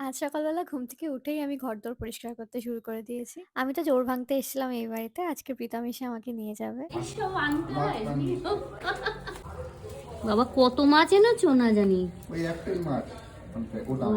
আজ সকালবেলা ঘুম থেকে উঠেই আমি ঘরদোর পরিষ্কার করতে শুরু করে দিয়েছি। আমি তো জোর ভাঙতে এসেছিলাম এই বাড়িতে। আজকে প্রীতম এসে আমাকে নিয়ে যাবে। এসব আনতে হয় নিও। বাবা কত মাছ এনেছো না জানি। ওই একটাই মাছ গোটা ও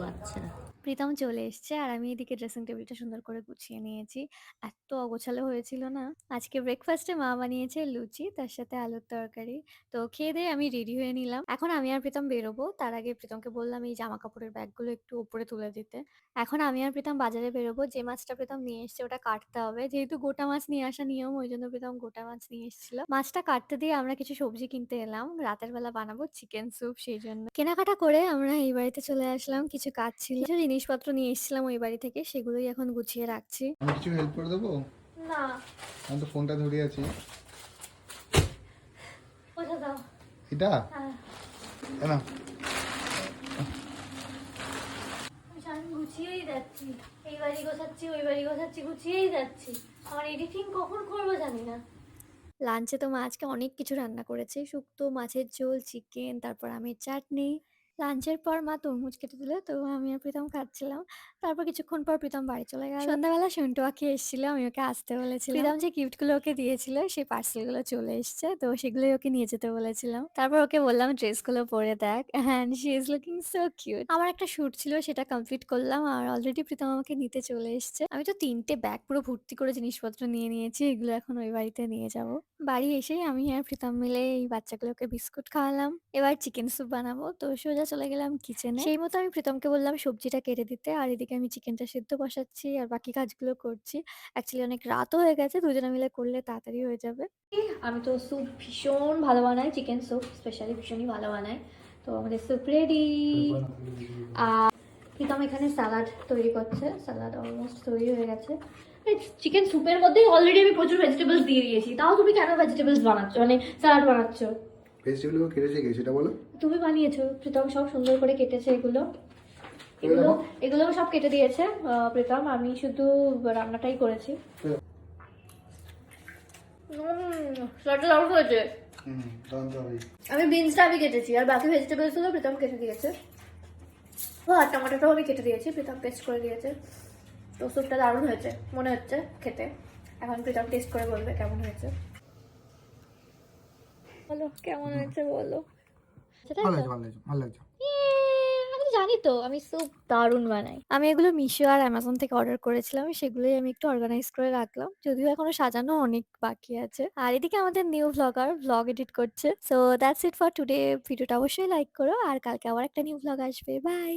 মাছ। আচ্ছা। প্রীতম চলে এসছে আর আমি এদিকে ড্রেসিং টেবিলটা সুন্দর করে গুছিয়ে নিয়েছি। এত অগোছালো হয়েছিল না। আজকে ব্রেকফাস্টে মা বানিয়েছে লুচি, তার সাথে আলুর তরকারি। তো খেয়ে দেয়ে আমি রেডি হয়ে নিলাম। এখন আমি আর প্রীতম বেরোবো। তার আগে প্রীতমকে বললাম এই জামা কাপড়ের ব্যাগগুলো একটু উপরে তুলে দিতে। এখন আমি আর প্রীতম বাজারে বেরোবো। যে মাছটা প্রীতম নিয়ে এসছে ওটা কাটতে হবে। যেহেতু গোটা মাছ নিয়ে আসা নিয়ম, ওইজন্য প্রীতম গোটা মাছ নিয়ে এসেছিল। মাছটা কাটতে দিয়ে আমরা কিছু সবজি কিনতে এলাম। রাতের বেলা বানাবো চিকেন স্যুপ, সেইজন্য। কেনাকাটা করে আমরা এই বাড়িতে চলে আসলাম। কিছু কাজ ছিল। কিছু জিনিসপত্র নিয়ে এসেছিলাম ওই বাড়ি থেকে, সেগুলোই এখন গুছিয়ে রাখছি। আমি কিছু হেল্প করে দেবো? না, আমি তো ফোনটা ধরিয়ে আছি। কোথা দাও? এটা হ্যাঁ, না, আমি গুছিয়েই যাচ্ছি। এই বাড়ি গোছাচ্ছি, ওই বাড়ি গোছাচ্ছি, গুছিয়েই যাচ্ছি। আমার এডিটিং কখন করবো জানি না। লাঞ্চে তো মা আজকে অনেক কিছু রান্না করেছে। শুক্তো, মাছের ঝোল, চিকেন, তারপর আমের চাটনি। লাঞ্চের পর মা তরমুজ কেটে দিল, তো আমি আর প্রীতম খাচ্ছিলাম। তারপর কিছুক্ষণ পর প্রীতম বাড়ি চলে গেল। সন্ধ্যাবেলা সন্টু আঁখি এসেছিল, আমি ওকে আসতে বলেছিলাম। প্রীতম যে গিফটগুলো ওকে দিয়েছিল সেই পার্সেলগুলো চলে এসছে, তো সেগুলোই ওকে নিয়ে যেতে বলেছিলাম। তারপর ওকে বললাম ড্রেসগুলো পরে দেখ, and she is looking so cute. আমার একটা শুট ছিল, সেটা কমপ্লিট করলাম আর অলরেডি প্রীতম আমাকে নিতে চলে এসছে। আমি তো 3টে ব্যাগ পুরো ভর্তি করে জিনিসপত্র নিয়ে নিয়েছি। এগুলো এখন ওই বাড়িতে নিয়ে যাব। বাড়ি এসেই আমি আর প্রীতম মিলে এই বাচ্চাগুলোকে বিস্কুট খাওয়ালাম। এবার চিকেন স্যুপ বানাবো, তো সোজা চলে গেলাম কিচেনে। সেই মতো আমি প্রীতমকে বললাম সবজিটা কেটে দিতে, আর এদিকে আমি চিকেনটা সিদ্ধ বসাচ্ছি আর বাকি কাজগুলো করছি। অ্যাকচুয়ালি অনেক রাতও হয়ে গেছে, দুজনে মিলে করলে তাড়াতাড়ি হয়ে যাবে। আমি তো স্যুপ ভীষণ ভালো বানাই, চিকেন স্যুপ স্পেশালি ভীষণই ভালো বানাই। তো আমাদের স্যুপ রেডি। প্রীতম এখানে স্যালাড তৈরি করছে, স্যালাড অলমোস্ট তৈরি হয়ে গেছে। চিকেন স্যুপের মধ্যেই অলরেডি আমি প্রচুর ভেজিটেবলস দিয়ে দিয়েছি, তাও তুমি কেন ভেজিটেবলস বানাচ্ছ, মানে স্যালাড বানাচ্ছ? ভেজিটেবলগুলো কেটেছে কে সেটা বলো। তুমি বানিয়েছো, প্রীতম সব সুন্দর করে কেটেছে এগুলো। এগুলো দেখো। এগুলো সব কেটে দিয়েছে প্রীতম, আমি শুধু রান্নাটাই করেছি। স্যালাডটা দারুণ হয়েছে। দারুণ তো হবেই। আমি বিনসটা আমি কেটেছি আর বাকি ভেজিটেবলস গুলো প্রীতম কেটে দিয়েছে। ও আর টমেটোটাও আমি কেটে দিয়েছি, প্রীতম পেস্ট করে দিয়েছে। তো স্যুপটা দারুণ হয়েছে মনে হচ্ছে খেতে। এখন প্রীতম টেস্ট করে বলবে কেমন হয়েছে। বলো কেমন হয়েছে বলো। সেটাই ভালো তো। লাগছে, ভালো লাগছে, ভালো লাগছে। আমি জানি তো আমি স্যুপ দারুণ বানাই। আমি এগুলো মিশো আর অ্যামাজন থেকে অর্ডার করেছিলাম, সেগুলোই আমি একটু অর্গানাইজ করে রাখলাম, যদিও এখনো সাজানো অনেক বাকি আছে। আর এদিকে আমাদের নিউ ব্লগার ব্লগ এডিট করছে। So that's it for today. ভিডিওটা অবশ্যই লাইক করো, আর কালকে আবার একটা নিউ ব্লগ আসবে। বাই।